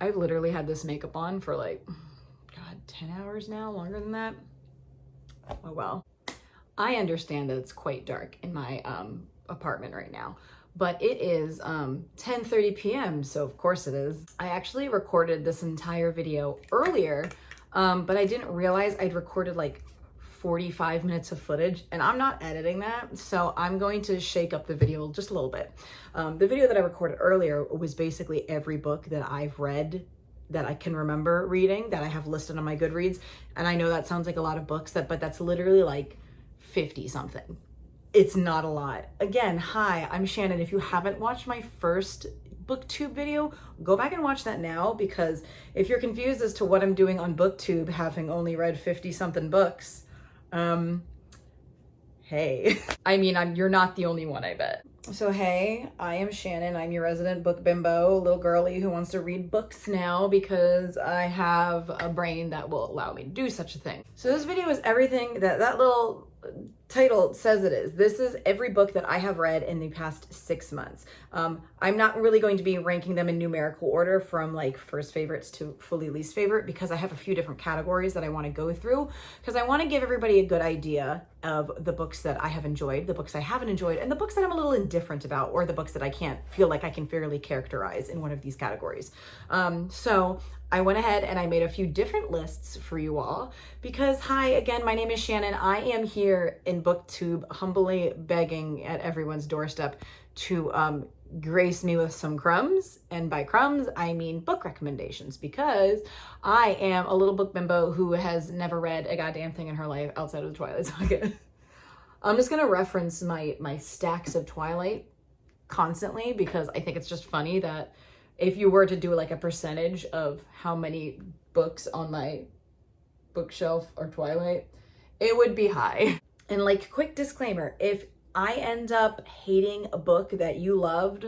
I've literally had this makeup on for like, God, 10 hours now, longer than that. Oh well. I understand that it's quite dark in my apartment right now, but it is 10:30 p.m. so of course it is. I actually recorded this entire video earlier, but I didn't realize I'd recorded like 45 minutes of footage, and I'm not editing that, so I'm going to shake up the video just a little bit. The video that I recorded earlier was basically every book that I've read that I can remember reading, that I have listed on my Goodreads, and I know that sounds like a lot of books, but that's literally like 50 something. It's not a lot. Again, hi, I'm Shannon. If you haven't watched my first booktube video, go back and watch that now, because if you're confused as to what I'm doing on booktube, having only read 50 something books, hey. I mean, you're not the only one, I bet. So hey, I am Shannon. I'm your resident book bimbo, little girly who wants to read books now because I have a brain that will allow me to do such a thing. So this video is everything that little title says it is. This is every book that I have read in the past 6 months. I'm not really going to be ranking them in numerical order from like first favorites to fully least favorite, because I have a few different categories that I want to go through, because I want to give everybody a good idea of the books that I have enjoyed, the books I haven't enjoyed, and the books that I'm a little indifferent about, or the books that I can't feel like I can fairly characterize in one of these categories. So I went ahead and I made a few different lists for you all because, hi, again, my name is Shannon. I am here in BookTube humbly begging at everyone's doorstep to grace me with some crumbs. And by crumbs, I mean book recommendations, because I am a little book bimbo who has never read a goddamn thing in her life outside of the Twilight Saga. I'm just going to reference my stacks of Twilight constantly because I think it's just funny that if you were to do like a percentage of how many books on my bookshelf are Twilight, it would be high. And like, quick disclaimer, if I end up hating a book that you loved,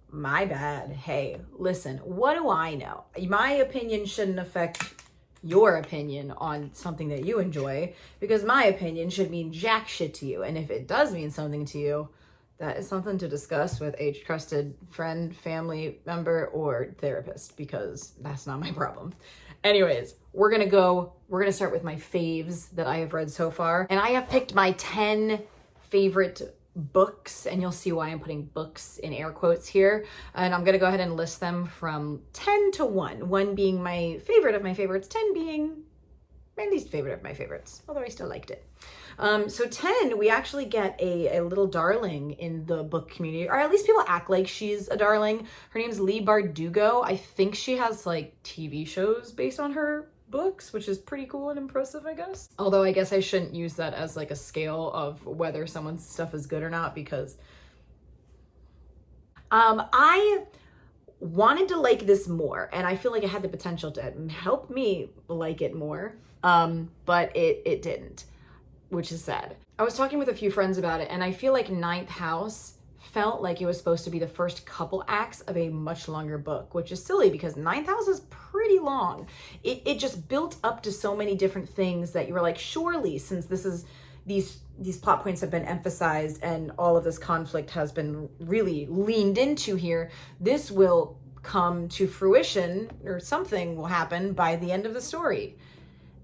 my bad. Hey, listen, what do I know? My opinion shouldn't affect your opinion on something that you enjoy, because my opinion should mean jack shit to you. And if it does mean something to you, that is something to discuss with a trusted friend, family member, or therapist, because that's not my problem. Anyways, we're gonna start with my faves that I have read so far. And I have picked my 10 favorite books, and you'll see why I'm putting books in air quotes here. And I'm gonna go ahead and list them from 10 to 1. 1 being my favorite of my favorites, 10 being my least favorite of my favorites, although I still liked it. So 10, we actually get a little darling in the book community, or at least people act like she's a darling. Her name's Leigh Bardugo. I think she has like TV shows based on her books, which is pretty cool and impressive, I guess. Although I guess I shouldn't use that as like a scale of whether someone's stuff is good or not, because I wanted to like this more, and I feel like it had the potential to help me like it more, but it didn't, which is sad. I was talking with a few friends about it, and I feel like Ninth House felt like it was supposed to be the first couple acts of a much longer book, which is silly because Ninth House is pretty long. It just built up to so many different things that you were like, surely, since this is these plot points have been emphasized and all of this conflict has been really leaned into here, this will come to fruition, or something will happen by the end of the story.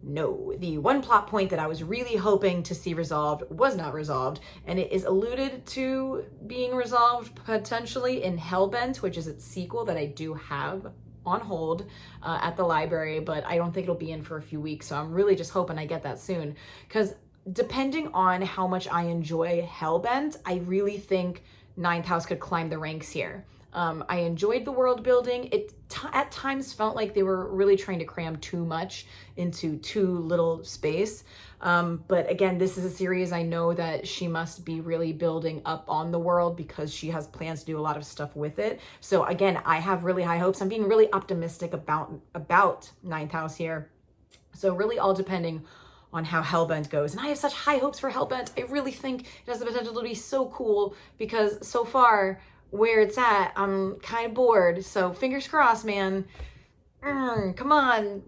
No, the one plot point that I was really hoping to see resolved was not resolved, and it is alluded to being resolved potentially in Hellbent, which is its sequel that I do have on hold at the library, but I don't think it'll be in for a few weeks, so I'm really just hoping I get that soon, because depending on how much I enjoy Hellbent, I really think Ninth House could climb the ranks here. I enjoyed the world building. It at times felt like they were really trying to cram too much into too little space. But again, this is a series I know that she must be really building up on the world because she has plans to do a lot of stuff with it. So again, I have really high hopes. I'm being really optimistic about Ninth House here. So really all depending on how Hellbent goes. And I have such high hopes for Hellbent. I really think it has the potential to be so cool, because so far where it's at, I'm kind of bored. So fingers crossed, man. Come on,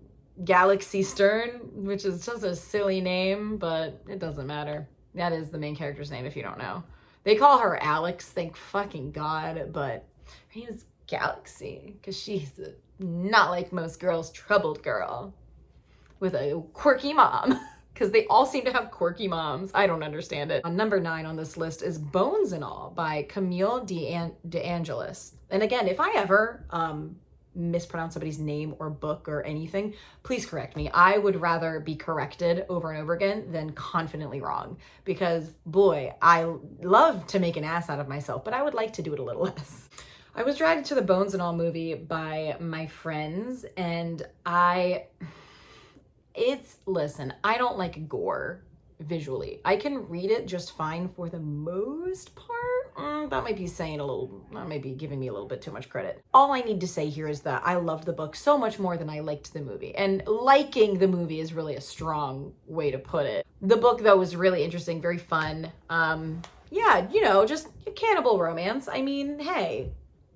Galaxy Stern, which is just a silly name, but it doesn't matter. That is the main character's name if you don't know. They call her Alex, thank fucking God, but her name is galaxy, because she's not like most girls, troubled girl with a quirky mom. Because they all seem to have quirky moms. I don't understand it. Number 9 on this list is Bones and All by Camille DeAngelis. And again, if I ever mispronounce somebody's name or book or anything, please correct me. I would rather be corrected over and over again than confidently wrong. Because boy, I love to make an ass out of myself, but I would like to do it a little less. I was dragged to the Bones and All movie by my friends, and listen, I don't like gore visually. I can read it just fine for the most part. That might be giving me a little bit too much credit. All I need to say here is that I loved the book so much more than I liked the movie. And liking the movie is really a strong way to put it. The book, though, was really interesting, very fun. Yeah, just a cannibal romance. I mean, hey,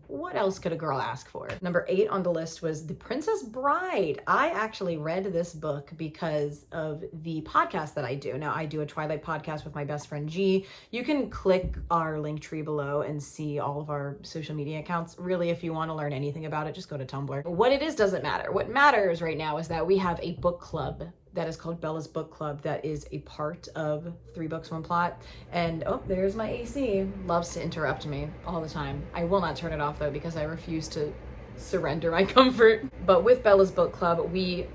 what else could a girl ask for? Number 8 on the list was The Princess Bride. I actually read this book because of the podcast that I do. Now, I do a Twilight podcast with my best friend G. You can click our link tree below and see all of our social media accounts. Really, if you want to learn anything about it, just go to Tumblr. What it is doesn't matter. What matters right now is that we have a book club that is called Bella's Book Club that is a part of 3 Books, 1 Plot. And oh, there's my AC. Loves to interrupt me all the time. I will not turn it off though, because I refuse to surrender my comfort. But with Bella's Book Club, we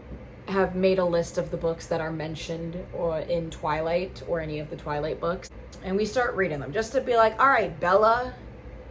have made a list of the books that are mentioned or in Twilight or any of the Twilight books. And we start reading them just to be like, all right, Bella,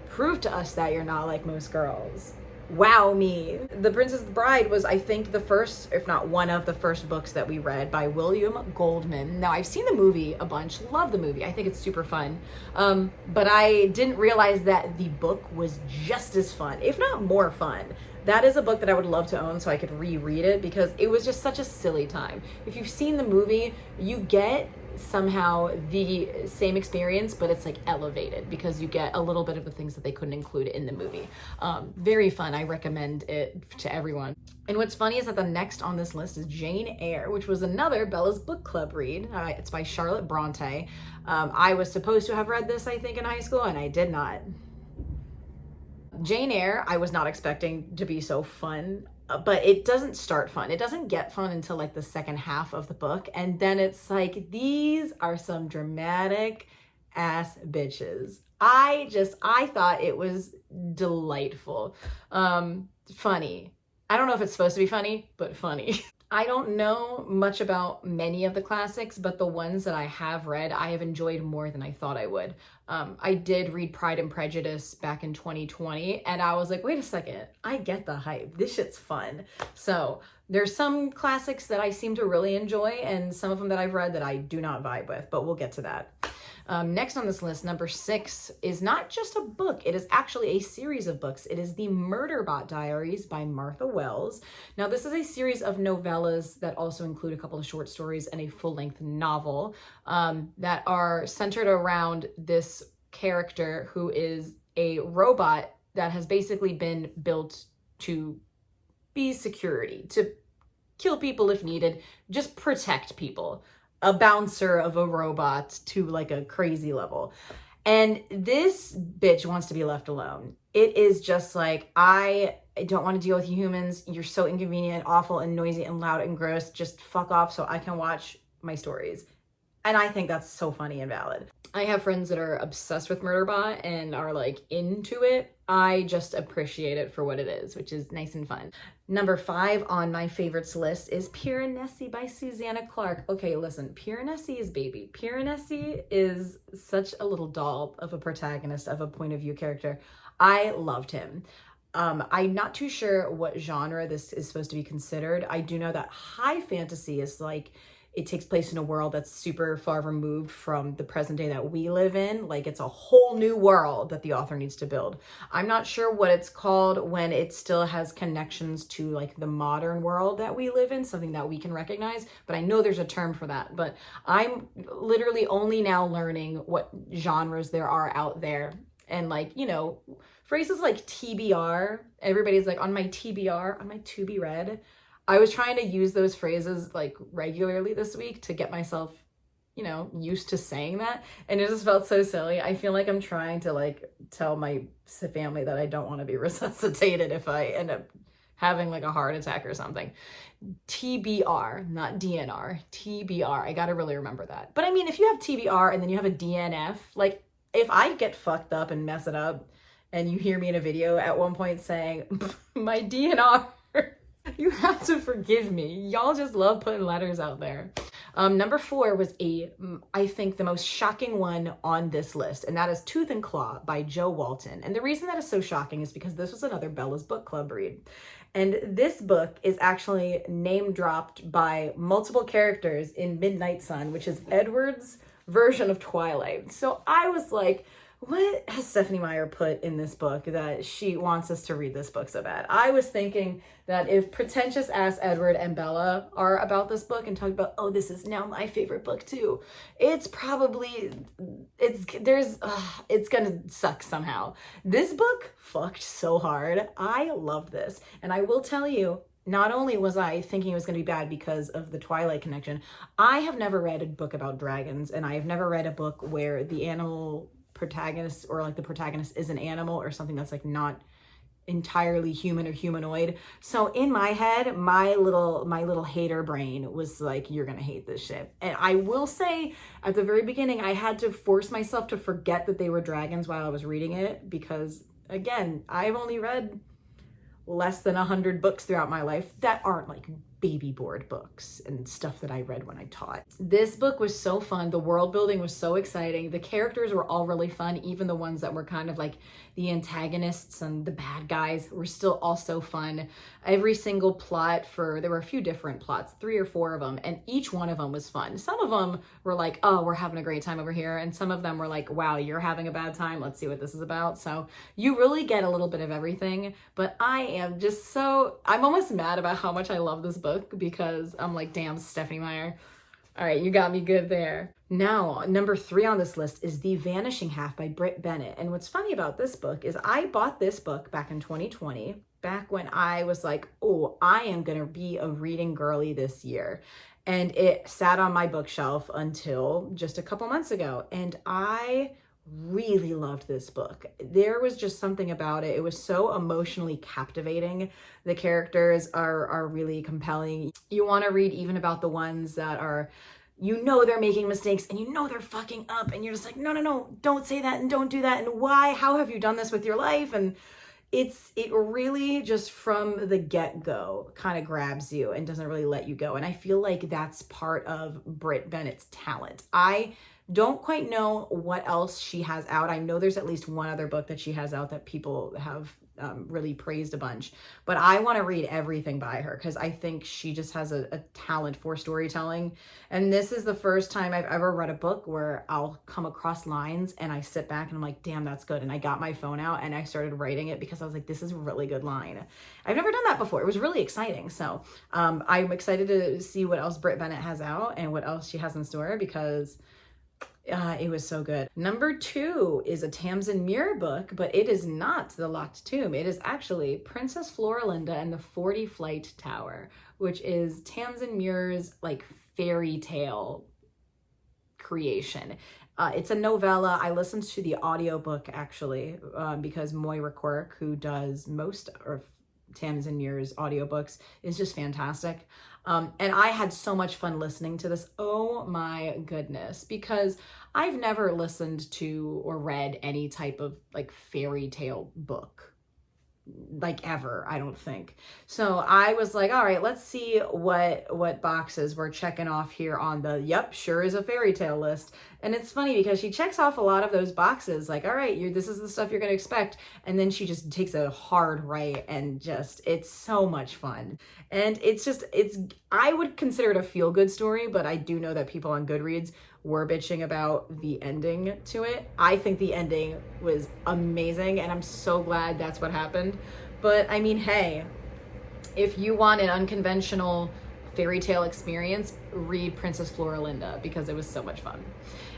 prove to us that you're not like most girls. Wow me. The Princess Bride was, I think, the first, if not one of the first books that we read by William Goldman. Now, I've seen the movie a bunch, love the movie. I think it's super fun. But I didn't realize that the book was just as fun, if not more fun. That is a book that I would love to own so I could reread it, because it was just such a silly time. If you've seen the movie, you get somehow the same experience, but it's like elevated because you get a little bit of the things that they couldn't include in the movie. Very fun. I recommend it to everyone. And what's funny is that the next on this list is Jane Eyre, which was another Bella's Book Club read. It's by Charlotte Bronte. I was supposed to have read this, I think, in high school, and I did not. Jane Eyre, I was not expecting to be so fun. But it doesn't start fun. It doesn't get fun until like the second half of the book. And then it's like, these are some dramatic ass bitches. I thought it was delightful. Funny. I don't know if it's supposed to be funny, but funny. I don't know much about many of the classics, but the ones that I have read, I have enjoyed more than I thought I would. I did read Pride and Prejudice back in 2020, and I was like, wait a second, I get the hype. This shit's fun. So there's some classics that I seem to really enjoy, and some of them that I've read that I do not vibe with, but we'll get to that. Next on this list, number 6, is not just a book. It is actually a series of books. It is the Murderbot Diaries by Martha Wells. Now, this is a series of novellas that also include a couple of short stories and a full-length novel that are centered around this character who is a robot that has basically been built to be security, to kill people if needed, just protect people. A bouncer of a robot to like a crazy level. And this bitch wants to be left alone. It is just like, I don't want to deal with you humans. You're so inconvenient, awful, and noisy, and loud, and gross. Just fuck off so I can watch my stories. And I think that's so funny and valid. I have friends that are obsessed with Murderbot and are like into it. I just appreciate it for what it is, which is nice and fun. Number 5 on my favorites list is Piranesi by Susanna Clarke. Okay, listen, Piranesi is baby. Piranesi is such a little doll of a protagonist, of a point of view character. I loved him. I'm not too sure what genre this is supposed to be considered. I do know that high fantasy is like, it takes place in a world that's super far removed from the present day that we live in. Like, it's a whole new world that the author needs to build. I'm not sure what it's called when it still has connections to like the modern world that we live in, something that we can recognize, but I know there's a term for that. But I'm literally only now learning what genres there are out there. And like, you know, phrases like TBR, everybody's like on my TBR, on my to be read. I was trying to use those phrases like regularly this week to get myself, you know, used to saying that, and it just felt so silly. I feel like I'm trying to like tell my family that I don't want to be resuscitated if I end up having like a heart attack or something. TBR, not DNR, TBR. I gotta really remember that. But I mean, if you have TBR and then you have a DNF, like if I get fucked up and mess it up and you hear me in a video at one point saying, my DNR, you have to forgive me. Y'all just love putting letters out there. Number 4 was I think the most shocking one on this list, and that is Tooth and Claw by Jo Walton. And the reason that is so shocking is because this was another Bella's book club read. And this book is actually name dropped by multiple characters in Midnight Sun, which is Edward's version of Twilight. So I was like, what has Stephenie Meyer put in this book that she wants us to read this book so bad? I was thinking that if pretentious ass Edward and Bella are about this book and talk about, oh, this is now my favorite book too, it's probably, it's gonna suck somehow. This book fucked so hard. I loved this. And I will tell you, not only was I thinking it was going to be bad because of the Twilight connection, I have never read a book about dragons, and I have never read a book where the animal protagonist or like the protagonist is an animal or something that's like not entirely human or humanoid. So in my head, my little hater brain was like, you're gonna hate this shit. And I will say at the very beginning, I had to force myself to forget that they were dragons while I was reading it, because again, I've only read less than 100 books throughout my life that aren't like baby board books and stuff that I read when I taught. This book was so fun. The world building was so exciting. The characters were all really fun. Even the ones that were kind of like the antagonists and the bad guys were still also fun. Every single plot there were a few different plots, 3 or 4 of them, and each one of them was fun. Some of them were like, oh, we're having a great time over here. And some of them were like, wow, you're having a bad time. Let's see what this is about. So you really get a little bit of everything, but I'm almost mad about how much I love this book, because I'm like, damn, Stephenie Meyer. All right, you got me good there. Now, number 3 on this list is The Vanishing Half by Brit Bennett. And what's funny about this book is I bought this book back in 2020, back when I was like, oh, I am gonna be a reading girly this year. And it sat on my bookshelf until just a couple months ago. And I really loved this book. There was just something about it. It was so emotionally captivating. The characters are really compelling. You want to read even about the ones that are, you know, they're making mistakes and you know they're fucking up, and you're just like, no, don't say that and don't do that, and why? How have you done this with your life? And it really just from the get-go kind of grabs you and doesn't really let you go. And I feel like that's part of Brit Bennett's talent. I don't quite know what else she has out. I know there's at least one other book that she has out that people have really praised a bunch, but I want to read everything by her because I think she just has a talent for storytelling. And this is the first time I've ever read a book where I'll come across lines and I sit back and I'm like, damn, that's good. And I got my phone out and I started writing it because I was like, this is a really good line. I've never done that before. It was really exciting. So I'm excited to see what else Brit Bennett has out and what else she has in store, because it was so good. Number 2 is a Tamsin Muir book, but it is not The Locked Tomb. It is actually Princess Florinda and the 40 Flight Tower, which is Tamsin Muir's like fairy tale creation. It's a novella. I listened to the audiobook actually because Moira Quirk, who does most of Tamsin Muir's audiobooks, is just fantastic. And I had so much fun listening to this. Oh my goodness, because I've never listened to or read any type of like fairy tale book, like ever, I don't think. So I was like, all right, let's see what boxes we're checking off here on the, yep, sure is a fairy tale list. And it's funny because she checks off a lot of those boxes, like, all right, this is the stuff you're going to expect. And then she just takes a hard right, and just, it's so much fun. And I would consider it a feel-good story, but I do know that people on Goodreads were bitching about the ending to it. I think the ending was amazing, and I'm so glad that's what happened. But I mean, hey, if you want an unconventional fairy tale experience, read Princess Floralinda, because it was so much fun.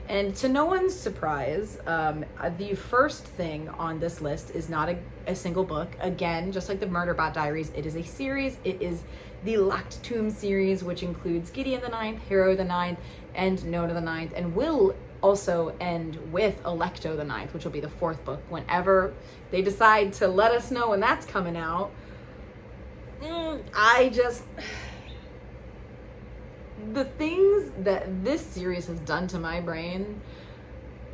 And to no one's surprise, the first thing on this list is not a single book. Again, just like the Murderbot Diaries, it is a series. It is the Locked Tomb series, which includes Gideon the Ninth, Hero the Ninth, and Nona the Ninth, and will also end with Alecto the Ninth, which will be the fourth book whenever they decide to let us know when that's coming out. The things that this series has done to my brain,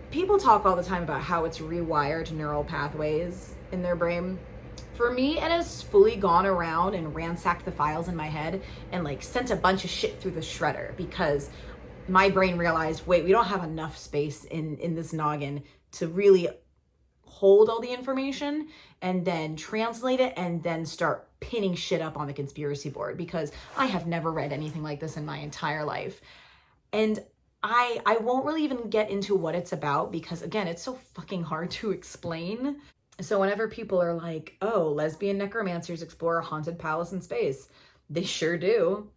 people talk all the time about how it's rewired neural pathways in their brain. For me, it has fully gone around and ransacked the files in my head and like sent a bunch of shit through the shredder, because my brain realized, wait, we don't have enough space in this noggin to really hold all the information and then translate it and then start pinning shit up on the conspiracy board, because I have never read anything like this in my entire life. And I won't really even get into what it's about, because again, it's so fucking hard to explain. So whenever people are like, oh, lesbian necromancers explore a haunted palace in space, they sure do.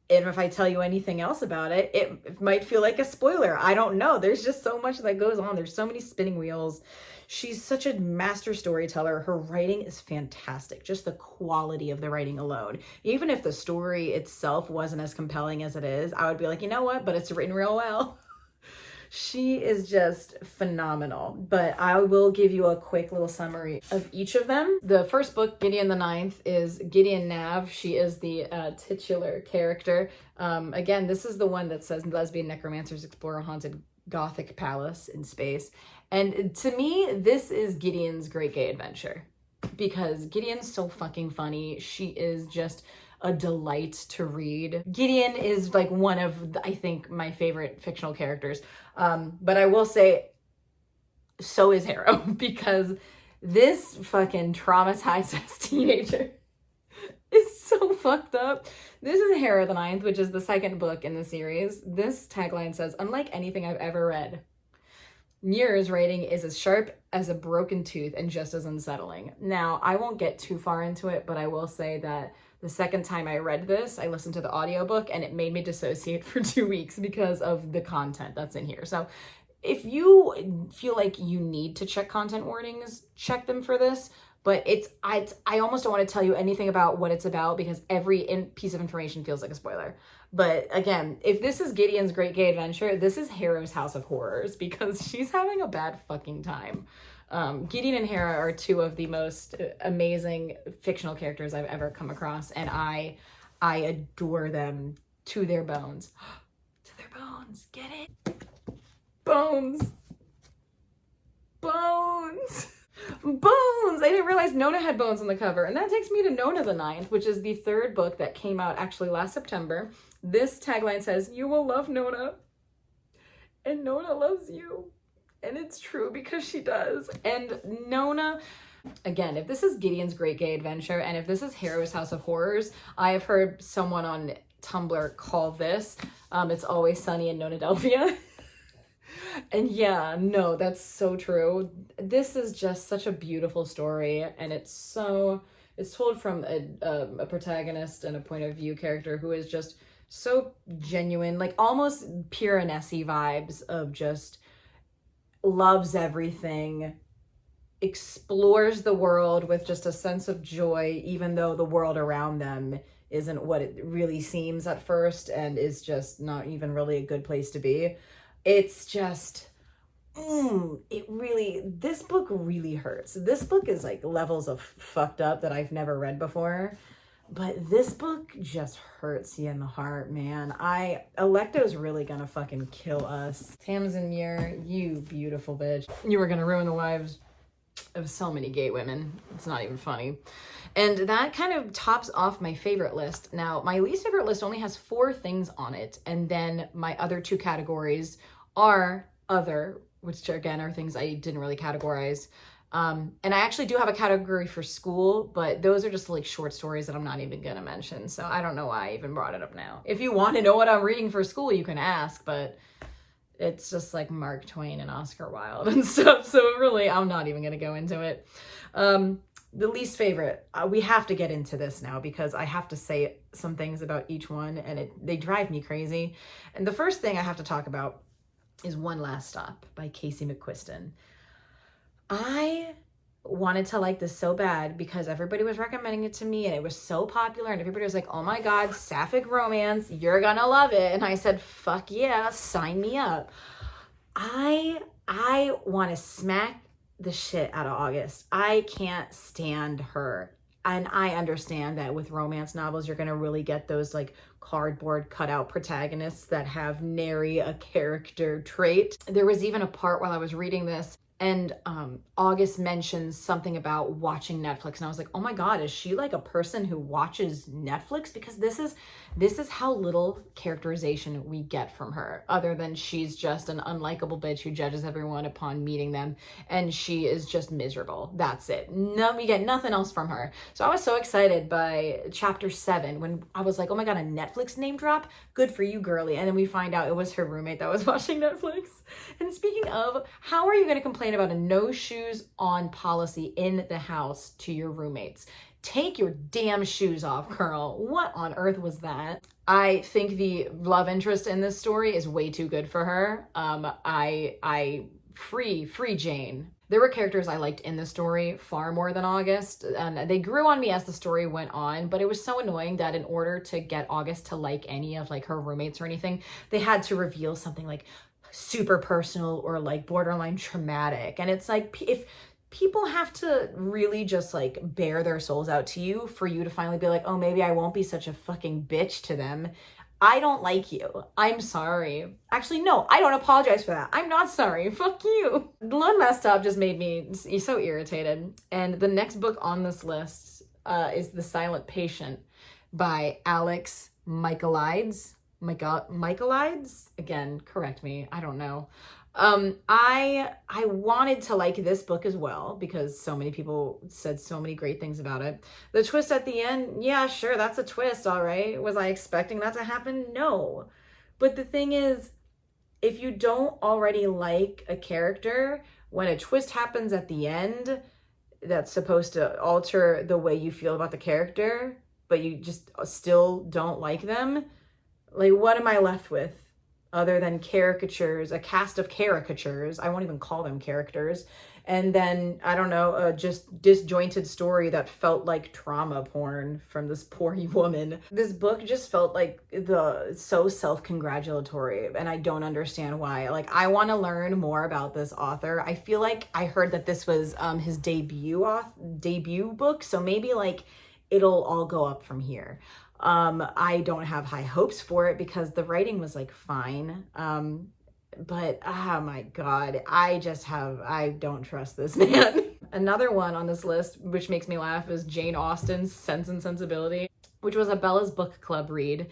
And if I tell you anything else about it, it might feel like a spoiler. I don't know. There's just so much that goes on. There's so many spinning wheels. She's such a master storyteller. Her writing is fantastic. Just the quality of the writing alone. Even if the story itself wasn't as compelling as it is, I would be like, you know what? But it's written real well. She is just phenomenal. But I will give you a quick little summary of each of them. The first book, Gideon the Ninth, is Gideon Nav. She is the titular character. Again, this is the one that says lesbian necromancers explore a haunted Gothic palace in space. And to me, this is Gideon's great gay adventure, because Gideon's so fucking funny. She is just a delight to read. Gideon is like one of, I think, my favorite fictional characters. But I will say, so is Harrow, because this fucking traumatized ass teenager is so fucked up. This is Harrow the Ninth, which is the second book in the series. This tagline says, unlike anything I've ever read, Muir's writing is as sharp as a broken tooth and just as unsettling. Now, I won't get too far into it, but I will say that the second time I read this, I listened to the audiobook and it made me dissociate for 2 weeks because of the content that's in here. So if you feel like you need to check content warnings, check them for this. But I almost don't want to tell you anything about what it's about, because every piece of information feels like a spoiler. But again, if this is Gideon's great gay adventure, this is Harrow's House of Horrors, because she's having a bad fucking time. Gideon and Harrow are two of the most amazing fictional characters I've ever come across, and I adore them to their bones. To their bones. Get it? Bones. Bones. Bones! I didn't realize Nona had bones on the cover. And that takes me to Nona the Ninth, which is the third book that came out actually last September. This tagline says, you will love Nona, and Nona loves you. And it's true, because she does. And Nona, again, if this is Gideon's great gay adventure, and if this is Harrow's House of Horrors, I have heard someone on Tumblr call this, It's Always Sunny in Nonadelphia. And yeah, no, that's so true. This is just such a beautiful story, and it's told from a protagonist and a point of view character who is just so genuine, like almost Piranesi vibes of just loves everything, explores the world with just a sense of joy, even though the world around them isn't what it really seems at first and is just not even really a good place to be. It's just, this book really hurts. This book is like levels of fucked up that I've never read before. But this book just hurts you in the heart, man. Alecto's really gonna fucking kill us. Tamsin Muir, you beautiful bitch. You were gonna ruin the lives of so many gay women. It's not even funny. And that kind of tops off my favorite list. Now, my least favorite list only has 4 things on it. And then my other 2 categories are other, which again are things I didn't really categorize. And I actually do have a category for school, but those are just like short stories that I'm not even gonna mention. So I don't know why I even brought it up now. If you want to know what I'm reading for school, you can ask, but it's just like Mark Twain and Oscar Wilde and stuff. So really, I'm not even gonna go into it. The least favorite, we have to get into this now because I have to say some things about each one and they drive me crazy. And the first thing I have to talk about is One Last Stop by Casey McQuiston. I wanted to like this so bad because everybody was recommending it to me and it was so popular and everybody was like, oh my God, sapphic romance, you're gonna love it. And I said, fuck yeah, sign me up. I want to smack the shit out of August. I can't stand her. And I understand that with romance novels, you're going to really get those like cardboard cutout protagonists that have nary a character trait. There was even a part while I was reading this and August mentions something about watching Netflix. And I was like, oh my God, is she like a person who watches Netflix? Because this is how little characterization we get from her, other than she's just an unlikable bitch who judges everyone upon meeting them. And she is just miserable. That's it. No, we get nothing else from her. So I was so excited by chapter 7 when I was like, oh my God, a Netflix name drop? Good for you, girly. And then we find out it was her roommate that was watching Netflix. And speaking of, how are you going to complain about a no shoes on policy in the house to your roommates? Take your damn shoes off, girl. What on earth was that? I think the love interest in this story is way too good for her. Free Jane. There were characters I liked in the story far more than August, and they grew on me as the story went on, but it was so annoying that in order to get August to like any of like her roommates or anything, they had to reveal something like super personal or like borderline traumatic. And it's like, if people have to really just like bare their souls out to you for you to finally be like, oh, maybe I won't be such a fucking bitch to them, I don't like you. I'm sorry. Actually, no, I don't apologize for that. I'm not sorry. Fuck you. One Last Stop just made me so irritated. And the next book on this list is The Silent Patient by Alex Michaelides. Michaelides? Again, correct me. I don't know. I wanted to like this book as well because so many people said so many great things about it. The twist at the end, yeah, sure, that's a twist, all right. Was I expecting that to happen? No. But the thing is, if you don't already like a character, when a twist happens at the end that's supposed to alter the way you feel about the character, but you just still don't like them, like, what am I left with? Other than caricatures, a cast of caricatures. I won't even call them characters. And then, I don't know, just disjointed story that felt like trauma porn from this poor woman. This book just felt like so self-congratulatory, and I don't understand why. Like, I want to learn more about this author. I feel like I heard that this was his debut book, so maybe like it'll all go up from here. I don't have high hopes for it because the writing was like fine. But oh my God, I don't trust this man. Another one on this list, which makes me laugh, is Jane Austen's Sense and Sensibility, which was a Bella's book club read.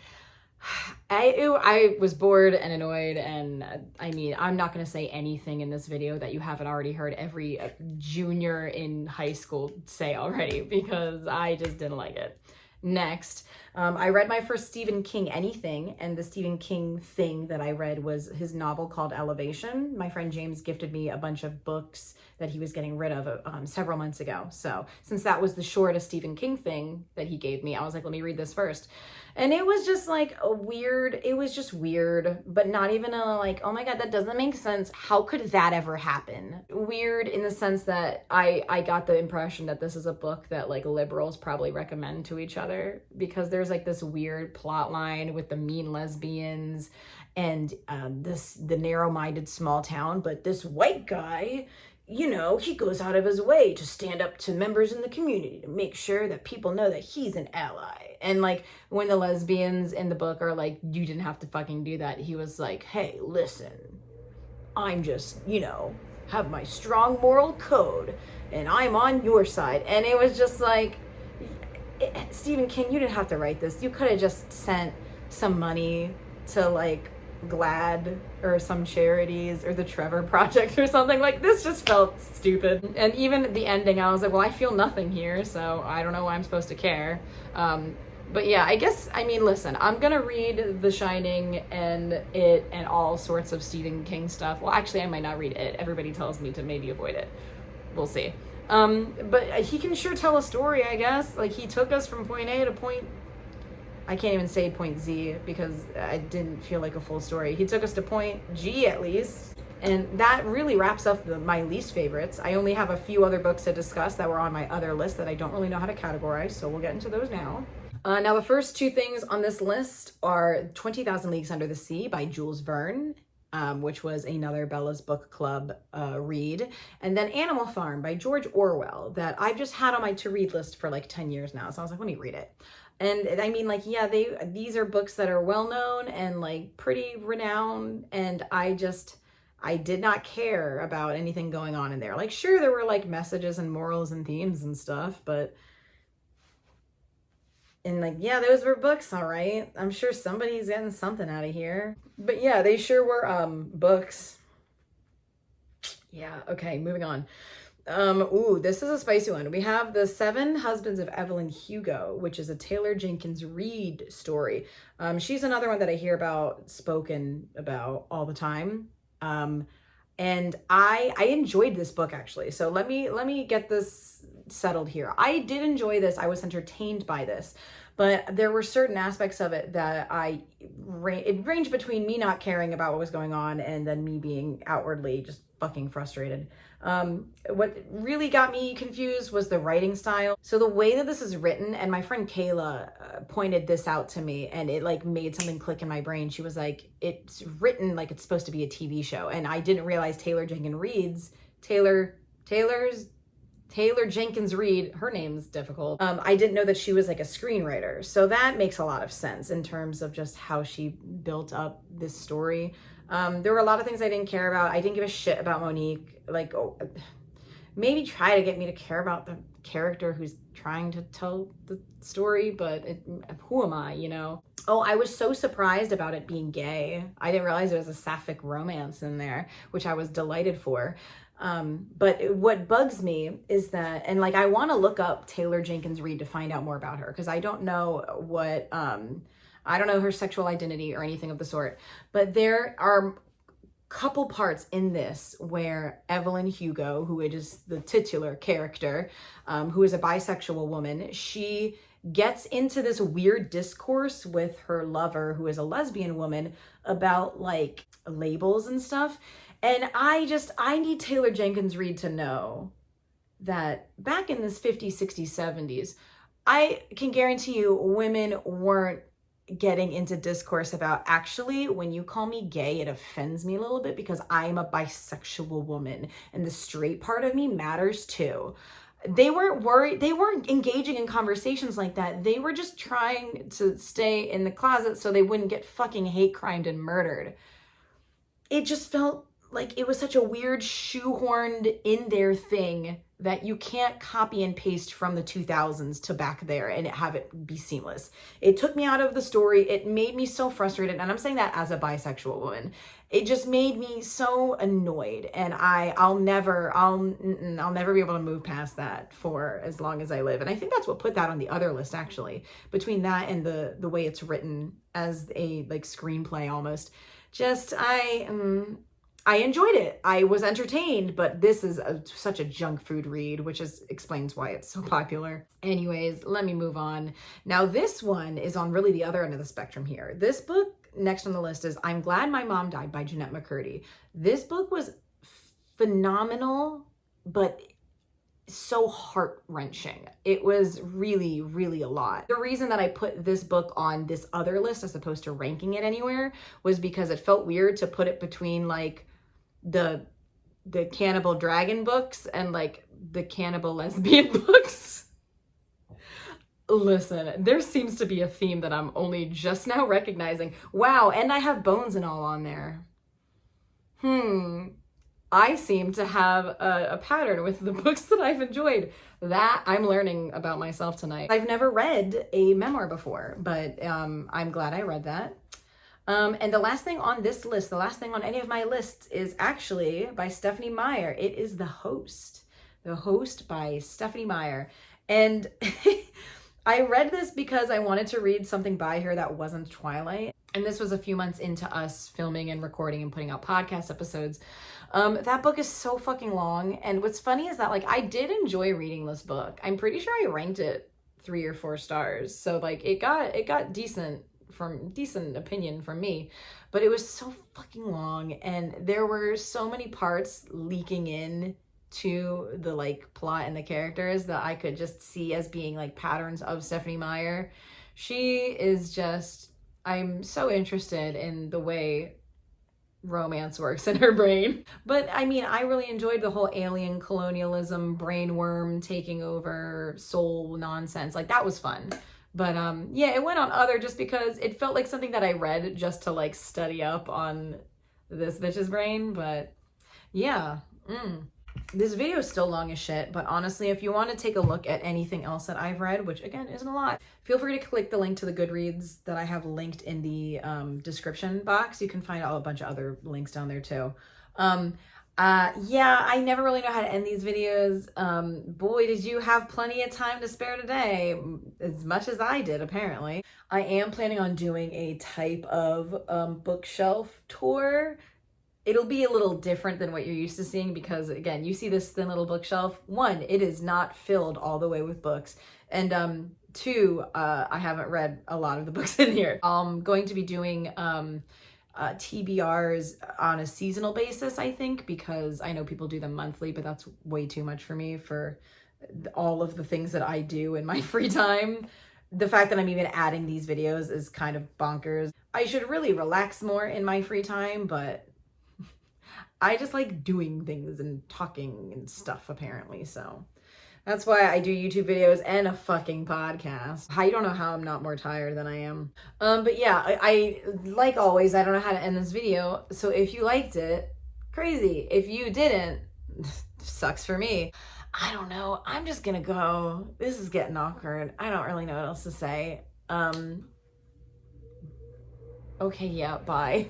I was bored and annoyed, and I mean, I'm not going to say anything in this video that you haven't already heard every junior in high school say already, because I just didn't like it. Next, I read my first Stephen King anything, and the Stephen King thing that I read was his novel called Elevation. My friend James gifted me a bunch of books that he was getting rid of several months ago. So since that was the shortest Stephen King thing that he gave me, I was like, let me read this first. And it was just like it was just weird, but not even like, oh my God, that doesn't make sense. How could that ever happen? Weird in the sense that I got the impression that this is a book that like liberals probably recommend to each other, because there's like this weird plot line with the mean lesbians and the narrow-minded small town, but this white guy, you know, he goes out of his way to stand up to members in the community to make sure that people know that he's an ally. And like when the lesbians in the book are like, you didn't have to fucking do that, he was like, hey, listen, I'm just, you know, have my strong moral code and I'm on your side. And it was just like, Stephen King, you didn't have to write this. You could have just sent some money to like GLAAD or some charities or the Trevor Project or something. Like, this just felt stupid. And even the ending, I was like, well, I feel nothing here, so I don't know why I'm supposed to care. But yeah, I guess, I mean, listen, I'm gonna read The Shining and It and all sorts of Stephen King stuff. Well, actually, I might not read It. Everybody tells me to maybe avoid it. We'll see. But he can sure tell a story, I guess. Like, he took us from point A to point, I can't even say point Z because I didn't feel like a full story. He took us to point G at least. And that really wraps up my least favorites. I only have a few other books to discuss that were on my other list that I don't really know how to categorize, so we'll get into those now. Now, the first two things on this list are 20,000 Leagues Under the Sea by Jules Verne, which was another Bella's Book Club read, and then Animal Farm by George Orwell that I've just had on my to-read list for like 10 years now, so I was like, let me read it. And I mean, like, yeah, these are books that are well-known and like pretty renowned, and I did not care about anything going on in there. Like, sure, there were like messages and morals and themes and stuff, but and like, yeah, those were books, all right. I'm sure somebody's getting something out of here. But yeah, they sure were books. Yeah, okay, moving on. Ooh, this is a spicy one. We have The Seven Husbands of Evelyn Hugo, which is a Taylor Jenkins Reid story. She's another one that I hear about, spoken about all the time. And I enjoyed this book actually. So let me get this settled here. I did enjoy this. I was entertained by this, but there were certain aspects of it that it ranged between me not caring about what was going on and then me being outwardly just fucking frustrated. What really got me confused was the writing style. So the way that this is written, and my friend Kayla pointed this out to me, and it like made something click in my brain. She was like, it's written like it's supposed to be a TV show. And I didn't realize Taylor Jenkins Reid, her name's difficult. I didn't know that she was like a screenwriter. So that makes a lot of sense in terms of just how she built up this story. There were a lot of things I didn't care about. I didn't give a shit about Monique. Like, oh, maybe try to get me to care about the character who's trying to tell the story, but who am I, you know? Oh, I was so surprised about it being gay. I didn't realize there was a sapphic romance in there, which I was delighted for. But what bugs me is that, and like, I want to look up Taylor Jenkins Reid to find out more about her, because I don't know what, I don't know her sexual identity or anything of the sort, but there are couple parts in this where Evelyn Hugo, who is the titular character, who is a bisexual woman, she gets into this weird discourse with her lover, who is a lesbian woman, about like labels and stuff. And I need Taylor Jenkins Reid to know that back in this 50s, 60s, 70s, I can guarantee you women weren't getting into discourse about, actually, when you call me gay, it offends me a little bit because I am a bisexual woman and the straight part of me matters too. They weren't worried. They weren't engaging in conversations like that. They were just trying to stay in the closet so they wouldn't get fucking hate crimed and murdered. It just felt like it was such a weird shoehorned in there thing that you can't copy and paste from the 2000s to back there and have it be seamless. It took me out of the story. It made me so frustrated. And I'm saying that as a bisexual woman. It just made me so annoyed. And I'll never be able to move past that for as long as I live. And I think that's what put that on the other list, actually. Between that and the way it's written as a like screenplay almost. Just, I enjoyed it. I was entertained, but this is such a junk food read, which explains why it's so popular. Anyways, let me move on. Now, this one is on really the other end of the spectrum here. This book next on the list is I'm Glad My Mom Died by Jeanette McCurdy. This book was phenomenal, but so heart-wrenching. It was really, really a lot. The reason that I put this book on this other list as opposed to ranking it anywhere was because it felt weird to put it between like the cannibal dragon books and like the cannibal lesbian books. Listen, there seems to be a theme that I'm only just now recognizing. Wow, and I have bones and all on there. I seem to have a pattern with the books that I've enjoyed. That I'm learning about myself tonight. I've never read a memoir before, but I'm glad I read that. And the last thing on this list, the last thing on any of my lists is actually by Stephanie Meyer. It is The Host. The Host by Stephanie Meyer. And I read this because I wanted to read something by her that wasn't Twilight. And this was a few months into us filming and recording and putting out podcast episodes. That book is so fucking long. And what's funny is that, like, I did enjoy reading this book. I'm pretty sure I ranked it 3 or 4 stars. So like it got decent opinion from me, but it was so fucking long, and there were so many parts leaking in to the like plot and the characters that I could just see as being like patterns of Stephenie Meyer. She is just, I'm so interested in the way romance works in her brain. But I mean, I really enjoyed the whole alien colonialism, brainworm taking over soul nonsense. Like, that was fun. But yeah, it went on other just because it felt like something that I read just to like study up on this bitch's brain. But yeah, this video is still long as shit, but honestly, if you want to take a look at anything else that I've read, which again isn't a lot, feel free to click the link to the Goodreads that I have linked in the description box. You can find a bunch of other links down there too. Yeah, I never really know how to end these videos. Boy, did you have plenty of time to spare today, as much as I did, apparently. I am planning on doing a type of bookshelf tour. It'll be a little different than what you're used to seeing because, again, you see this thin little bookshelf. 1, it is not filled all the way with books. And 2, I haven't read a lot of the books in here. I'm going to be doing TBRs on a seasonal basis, I think, because I know people do them monthly, but that's way too much for me for all of the things that I do in my free time. The fact that I'm even adding these videos is kind of bonkers. I should really relax more in my free time, but I just like doing things and talking and stuff, apparently. So that's why I do YouTube videos and a fucking podcast. I don't know how I'm not more tired than I am. But yeah, I like always, I don't know how to end this video. So if you liked it, crazy. If you didn't, sucks for me. I don't know. I'm just gonna go. This is getting awkward. I don't really know what else to say. Okay, yeah, bye.